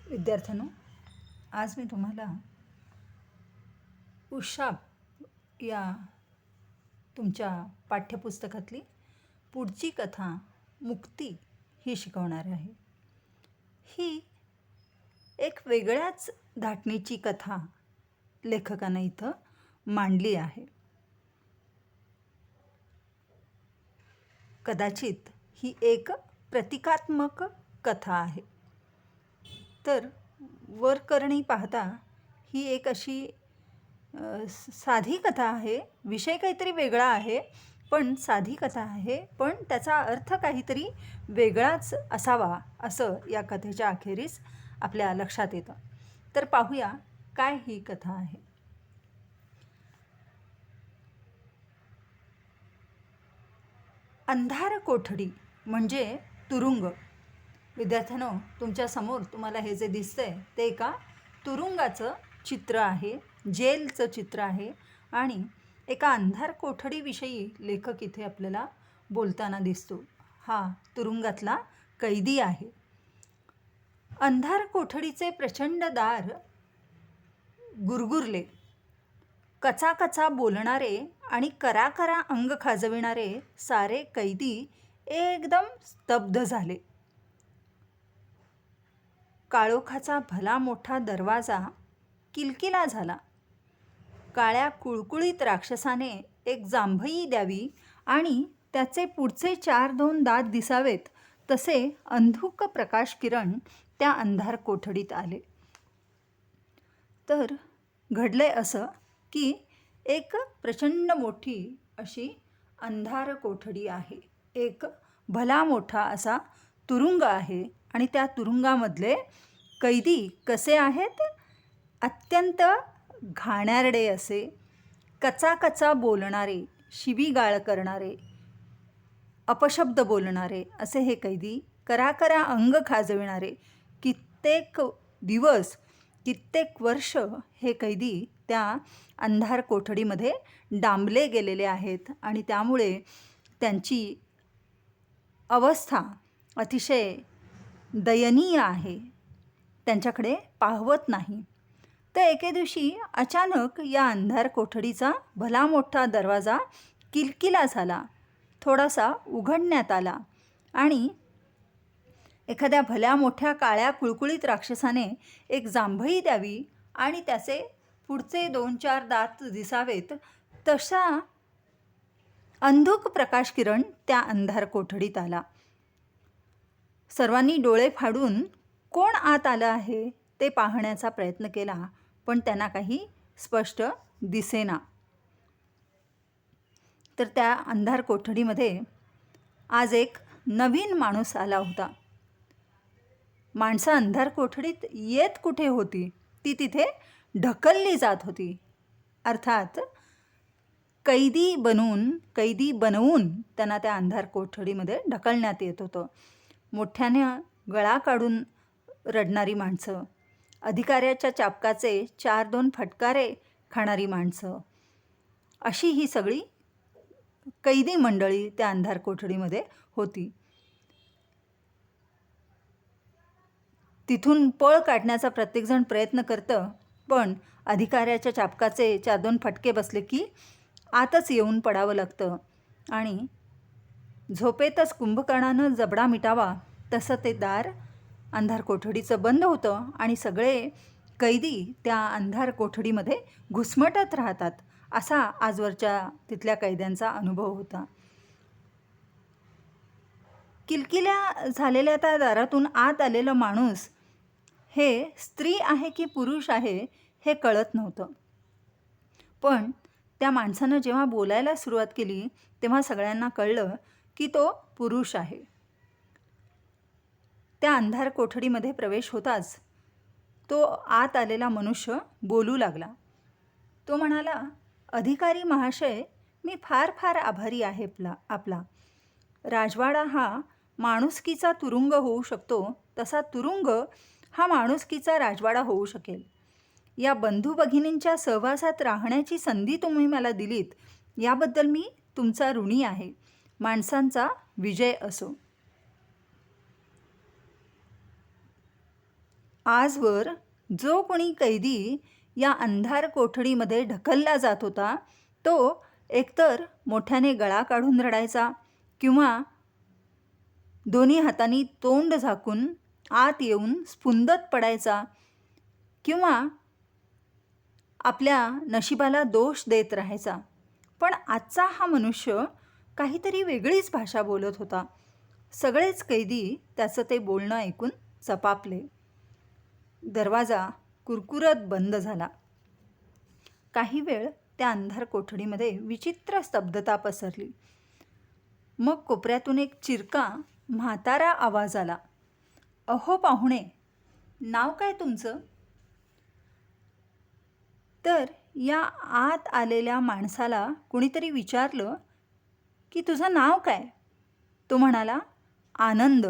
विद्यार्थ्यांनो, आज मी तुम्हाला उशाप या तुमच्या पाठ्यपुस्तकातली पुढची कथा मुक्ती ही शिकवणार आहे. ही एक वेगळ्याच धाटणीची कथा लेखकानं इथं मांडली आहे. कदाचित ही एक प्रतिकात्मक कथा आहे. तर वरकरणी पाहता ही एक अशी साधी कथा आहे. विषय काहीतरी वेगळा आहे, पण साधी कथा आहे, पण त्याचा अर्थ काहीतरी वेगळाच असावा असं या कथेच्या अखेरीस आपल्या लक्षात येतं. तर पाहूया काय ही कथा आहे. अंधार कोठडी म्हणजे तुरुंग. विद्यार्थ्यांनो, तुमच्या समोर तुम्हाला हे जे दिसतंय ते एका तुरुंगाचं चित्र आहे, जेलचं चित्र आहे आणि एका अंधार कोठडीविषयी लेखक इथे आपल्याला बोलताना दिसतो. हा तुरुंगातला कैदी आहे. अंधार कोठडीचे प्रचंड दार गुरगुरले. कचाकचा बोलणारे आणि कराकरा अंग खाजविणारे सारे कैदी एकदम स्तब्ध झाले. काळोखाचा भला मोठा दरवाजा किलकिला झाला. काळ्या कुळकुळीत राक्षसाने एक जांभई द्यावी आणि त्याचे पुढचे 4-2 दात दिसावेत तसे अंधुक प्रकाश किरण त्या अंधार कोठडीत आले. तर घडले असं की एक प्रचंड मोठी अशी अंधार कोठडी आहे. एक भला मोठा असा तुरुंग आहे आणि त्या तुरुंगामधले कैदी कसे आहेत? अत्यंत घाणेरडे असे, कचाकचा बोलणारे, शिवीगाळ करणारे, अपशब्द बोलणारे असे हे कैदी, कराकरा अंग खाजविणारे. कित्येक दिवस, कित्येक वर्ष हे कैदी त्या अंधार कोठडीमध्ये डांबले गेलेले आहेत आणि त्यामुळे त्यांची अवस्था अतिशय दयनीय आहे. त्यांच्याकडे पाहवत नाही. तर एके दिवशी अचानक या अंधार कोठडीचा भला मोठा दरवाजा किलकिला झाला, थोडासा उघडण्यात आला आणि एखाद्या भल्या मोठ्या काळ्या कुळकुळीत राक्षसाने एक जांभई द्यावी आणि त्याचे पुढचे 2-4 दात दिसावेत तसा अंधुक प्रकाश किरण त्या अंधार कोठडीत आला. सर्वांनी डोळे फाडून कोण आत आलं आहे ते पाहण्याचा प्रयत्न केला, पण त्यांना काही स्पष्ट दिसेना. तर त्या अंधार कोठडीमध्ये आज एक नवीन माणूस आला होता. माणसं अंधार कोठडीत येत कुठे होती? ती तिथे ढकलली जात होती. अर्थात कैदी बनवून त्यांना त्या अंधार कोठडीमध्ये ढकलण्यात येत होतं. मोठ्याने गळा काढून रडणारी माणसं, अधिकाऱ्याच्या चाबकाचे 4-2 फटकारे खाणारी माणसं, अशी ही सगळी कैदी मंडळी त्या अंधार कोठडीमध्ये होती. तिथून पळ काढण्याचा प्रत्येकजण प्रयत्न करतं, पण अधिकाऱ्याच्या चाबकाचे 4-2 फटके बसले की आतच येऊन पडावं लागतं आणि झोपेतच कुंभकर्णानं जबडा मिटावा तसं ते दार अंधार कोठडीचं बंद होतं आणि सगळे कैदी त्या अंधार कोठडीमध्ये घुसमटत राहतात, असा आजवरच्या तिथल्या कैद्यांचा अनुभव होता. किलकिल्या झालेल्या त्या दारातून आत आलेलं माणूस हे स्त्री आहे की पुरुष आहे हे कळत नव्हतं. पण त्या माणसानं जेव्हा बोलायला सुरुवात केली तेव्हा सगळ्यांना कळलं की तो पुरुष आहे. त्या अंधार कोठडीमध्ये प्रवेश होताच तो आत आलेला मनुष्य बोलू लागला. तो म्हणाला, अधिकारी महाशय, मी फार फार आभारी आहे आपला. राजवाडा हा माणुसकीचा तुरुंग होऊ शकतो, तसा तुरुंग हा माणुसकीचा राजवाडा होऊ शकेल. या बंधू भगिनींच्या सहवासात राहण्याची संधी तुम्ही मला दिलीत याबद्दल मी तुमचा ऋणी आहे. माणसांचा विजय असो. आजवर जो कोणी कैदी या अंधार कोठडीमध्ये ढकलला जात होता तो एकतर मोठ्याने गळा काढून रडायचा किंवा दोन्ही हातांनी तोंड झाकून आत येऊन स्फुंदत पडायचा किंवा आपल्या नशिबाला दोष देत राहायचा. पण आजचा हा मनुष्य काहीतरी वेगळीच भाषा बोलत होता. सगळेच कैदी त्याचं ते बोलणं ऐकून चपापले. दरवाजा कुरकुरत बंद झाला. काही वेळ त्या अंधार कोठडीमध्ये विचित्र स्तब्धता पसरली. मग कोपऱ्यातून एक चिरका म्हातारा आवाज आला. अहो पाहुणे, नाव काय तुमचं? तर या आत आलेल्या माणसाला कुणीतरी विचारलं की तुझं नाव काय? तो म्हणाला, आनंद.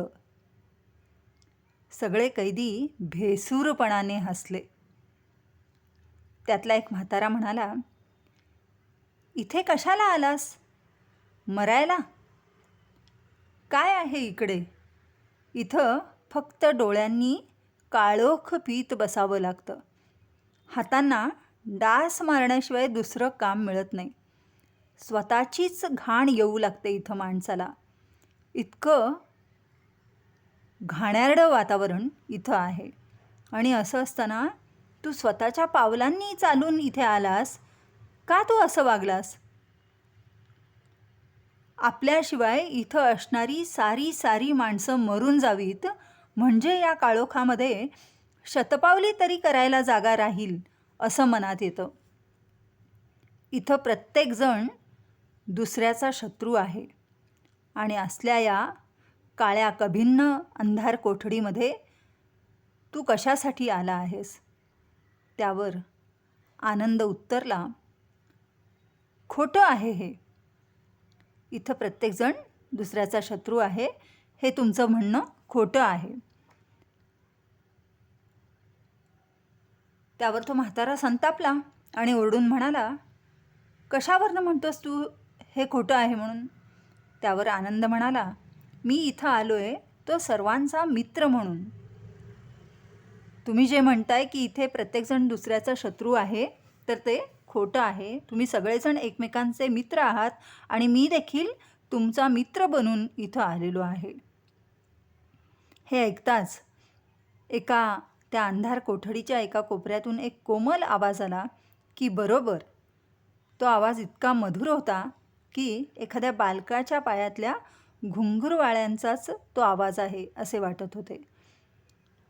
सगळे कैदी भेसूरपणाने हसले. त्यातला एक म्हातारा म्हणाला, इथे कशाला आलास? मरायला? काय आहे इकडे? इथं फक्त डोळ्यांनी काळोख पीत बसावं लागतं. हातांना डास मारण्याशिवाय दुसरं काम मिळत नाही. स्वतःचीच घाण येऊ लागते इथं माणसाला. इतकं घाणेरडं वातावरण इथं आहे. आणि असं असताना तू स्वतःच्या पावलांनी चालून इथे आलास का? तू असं वागलास? आपल्याशिवाय इथं असणारी सारी सारी माणसं मरून जावीत म्हणजे या काळोखामध्ये शतपावली तरी करायला जागा राहील असं मनात येतं. इथं प्रत्येकजण दुसऱ्याचा शत्रू आहे आणि असल्या या काळ्या कभिन्न अंधार कोठडीमध्ये तू कशासाठी आला आहेस? त्यावर आनंद उत्तरला, खोटं आहे हे. इथं प्रत्येकजण दुसऱ्याचा शत्रू आहे हे तुमचं म्हणणं खोटं आहे. त्यावर तो म्हातारा संतापला आणि ओरडून म्हणाला, कशावरनं म्हणतोस तू हे खोटं आहे म्हणून? त्यावर आनंद म्हणाला, मी इथं आलोय तो सर्वांचा मित्र म्हणून. तुम्ही जे म्हणताय की इथे प्रत्येकजण दुसऱ्याचा शत्रू आहे तर ते खोटं आहे. तुम्ही सगळेजण एकमेकांचे मित्र आहात आणि मी देखील तुमचा मित्र बनून इथं आलेलो आहे. हे ऐकताच त्या अंधार कोठडीच्या एका कोपऱ्यातून एक कोमल आवाज आला की बरोबर. तो आवाज इतका मधुर होता की एखाद्या बालकाच्या पायातल्या घुंगुरवाळ्यांचाच तो आवाज आहे असे वाटत होते.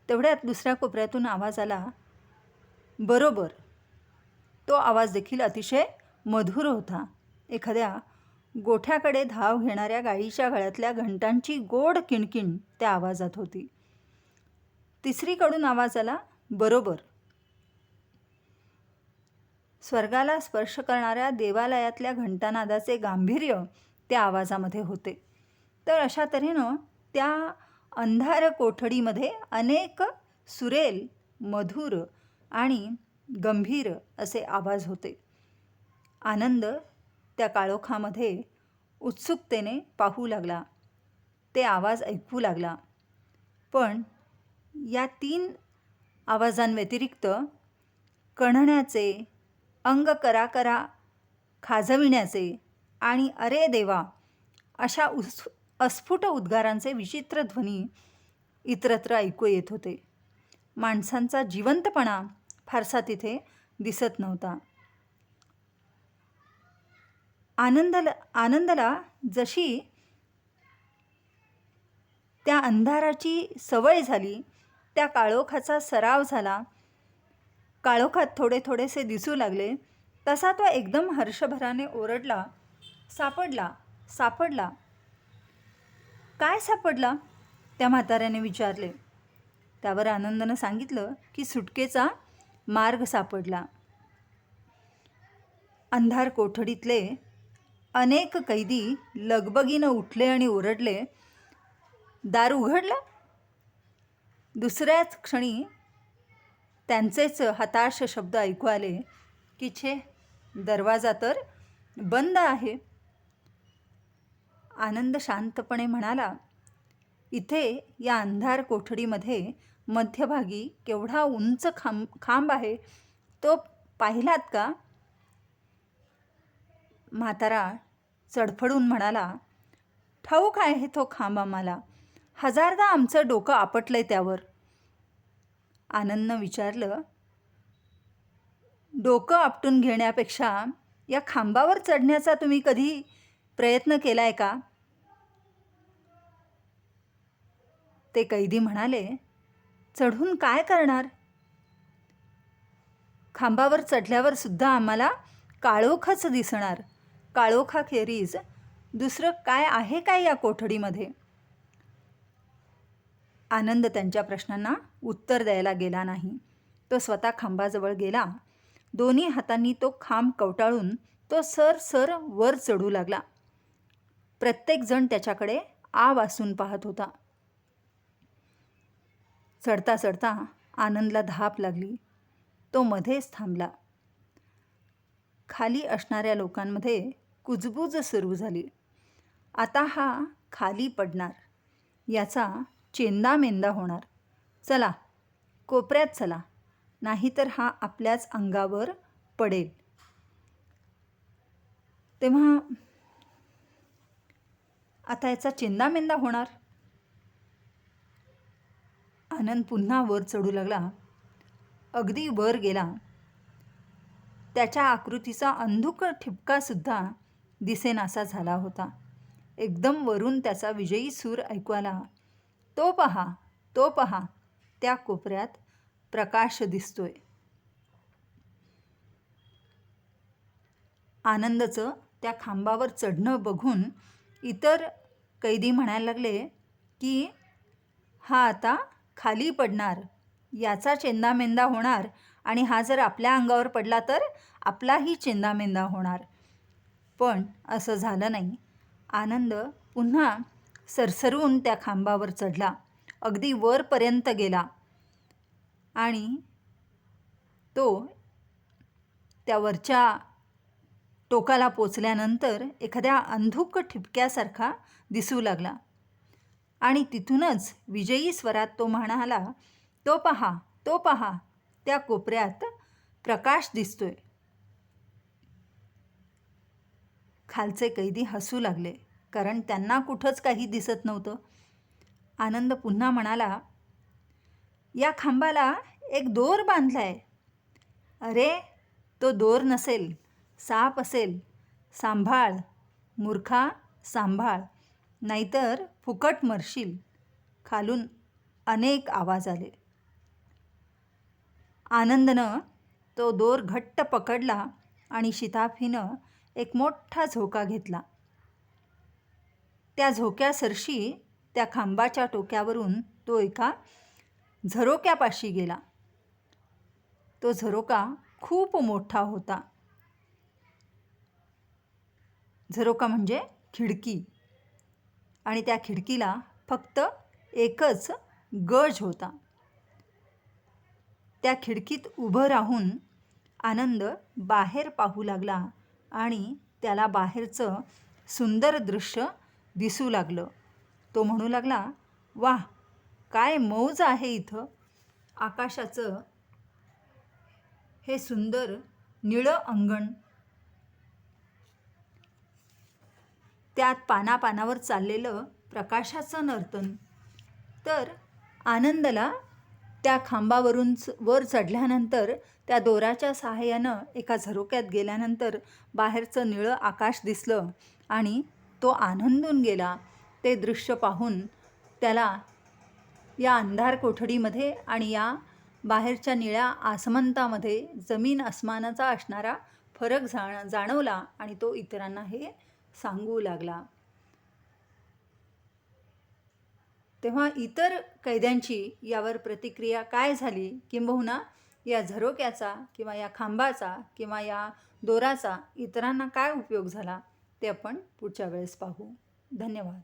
तेवढ्यात दुसऱ्या कोपऱ्यातून आवाज आला, बरोबर. तो आवाज देखील अतिशय मधुर होता. एखाद्या गोठ्याकडे धाव घेणाऱ्या गाईच्या गळ्यातल्या घंटांची गोड किणकिण त्या आवाजात होती. तिसरीकडून आवाज आला, बरोबर. स्वर्गाला स्पर्श करणाऱ्या देवालयातल्या घंटानादाचे गांभीर्य त्या आवाजामध्ये होते. तर अशा तऱ्हेनं त्या अंधार कोठडीमध्ये अनेक सुरेल, मधुर आणि गंभीर असे आवाज होते. आनंद त्या काळोखामध्ये उत्सुकतेने पाहू लागला. ते आवाज ऐकू लागला. पण या 3 आवाजांव्यतिरिक्त कण्हण्याचे, अंग कराकरा खाजविण्याचे आणि अरे देवा अशा अस्फुट उद्गारांचे विचित्र ध्वनी इतरत्र ऐकू येत होते. माणसांचा जिवंतपणा फारसा तिथे दिसत नव्हता. आनंदला जशी त्या अंधाराची सवय झाली, त्या काळोखाचा सराव झाला, काळोखात थोडे थोडेसे दिसू लागले, तसा तो एकदम हर्षभराने ओरडला, सापडला, सापडला. काय सापडला? त्या म्हाताऱ्याने विचारले. त्यावर आनंदानं सांगितलं की सुटकेचा मार्ग सापडला. अंधार कोठडीतले अनेक कैदी लगबगीनं उठले आणि ओरडले, दार उघडलं? दुसऱ्याच क्षणी त्यांचेच हताश शब्द ऐकू आले की छे, दरवाजा तर बंद आहे. आनंद शांतपणे म्हणाला, इथे या अंधार कोठडीमध्ये मध्यभागी केवढा उंच खांब आहे तो पाहिलात का? म्हातारा चडफडून म्हणाला, ठाऊक आहे तो खांब आम्हाला. हजारदा आमचं डोकं आपटलंय त्यावर. आनंदनं विचारलं, डोकं आपटून घेण्यापेक्षा या खांबावर चढण्याचा तुम्ही कधी प्रयत्न केलाय का? ते कैदी म्हणाले, चढून काय करणार? खांबावर चढल्यावर सुद्धा आम्हाला काळोखच दिसणार. काळोखाखेरीज दुसरं काय आहे काय या कोठडीमध्ये? आनंद त्यांच्या प्रश्नांना उत्तर द्यायला गेला नाही. तो स्वतः खांबाजवळ गेला. दोन्ही हातांनी तो खांब कवटाळून तो सर वर चढू लागला. प्रत्येकजण त्याच्याकडे आ वासून पाहत होता. चढता चढता आनंदला धाप लागली. तो मध्येच थांबला. खाली असणाऱ्या लोकांमध्ये कुजबूज सुरू झाली. आता हा खाली पडणार, याचा चेंदामेंदा होणार. चला, कोपऱ्यात चला, नाहीतर हा आपल्याच अंगावर पडेल. तेव्हा आता याचा चेंदामेंदा होणार. आनंद पुन्हा वर चढू लागला. अगदी वर गेला. त्याच्या आकृतीचा अंधुक ठिपकासुद्धा दिसेनासा झाला होता. एकदम वरून त्याचा विजयी सूर ऐकू आला, तो पहा, तो पहा, त्या कोपऱ्यात प्रकाश दिसतोय. आनंदचं त्या खांबावर चढणं बघून इतर कैदी म्हणायला लागले की हा आता खाली पडणार, याचा चेंदामेंदा होणार, आणि हा जर आपल्या अंगावर पडला तर आपलाही चेंदामेंदा होणार. पण असं झालं नाही. आनंद पुन्हा सरसरून त्या खांबावर चढला. अगदी वरपर्यंत गेला आणि तो त्या वरच्या टोकाला पोचल्यानंतर एखाद्या अंधुक ठिपक्यासारखा दिसू लागला. आणि तिथूनच विजयी स्वरात तो म्हणाला, तो पहा, तो पहा, त्या कोपऱ्यात प्रकाश दिसतोय. खालचे कैदी हसू लागले, कारण त्यांना कुठंच काही दिसत नव्हतं. आनंद पुन्हा म्हणाला, या खांबाला एक दोर बांधलाय. अरे, तो दोर नसेल, साप असेल. सांभाळ मूर्खा, सांभाळ, नाहीतर फुकट मरशील. खालून अनेक आवाज आले. आनंदनं तो दोर घट्ट पकडला आणि शिताफीनं एक मोठा झोका घेतला. त्या झोक्यासरशी त्या खांबाच्या टोक्यावरून तो एका झरोक्यापाशी गेला. तो झरोका खूप मोठा होता. झरोका म्हणजे खिडकी, आणि त्या खिडकीला फक्त एकच गज होता. त्या खिडकीत उभं राहून आनंद बाहेर पाहू लागला आणि त्याला बाहेरचं सुंदर दृश्य दिसू लागलं. तो म्हणू लागला, वाह, काय मौज आहे इथं. आकाशाचं हे सुंदर निळं अंगण, त्यात पानापानावर चाललेलं प्रकाशाचं नर्तन. तर आनंदला त्या खांबावरून वर चढल्यानंतर त्या दोराच्या सहाय्यानं एका झरोक्यात गेल्यानंतर बाहेरचं निळं आकाश दिसलं आणि तो आनंदून गेला. ते दृश्य पाहून त्याला या अंधार कोठडीमध्ये आणि या बाहेरच्या निळ्या आसमंतामध्ये जमीन अस्मानाचा असणारा फरक जाणवला आणि तो इतरांना हे सांगू लागला. तेव्हा इतर कैद्यांची यावर प्रतिक्रिया काय झाली, किंबहुना या झरोक्याचा किंवा या खांबाचा किंवा या दोराचा इतरांना काय उपयोग झाला, ते आपण पुढच्या वेळेस पाहू. धन्यवाद.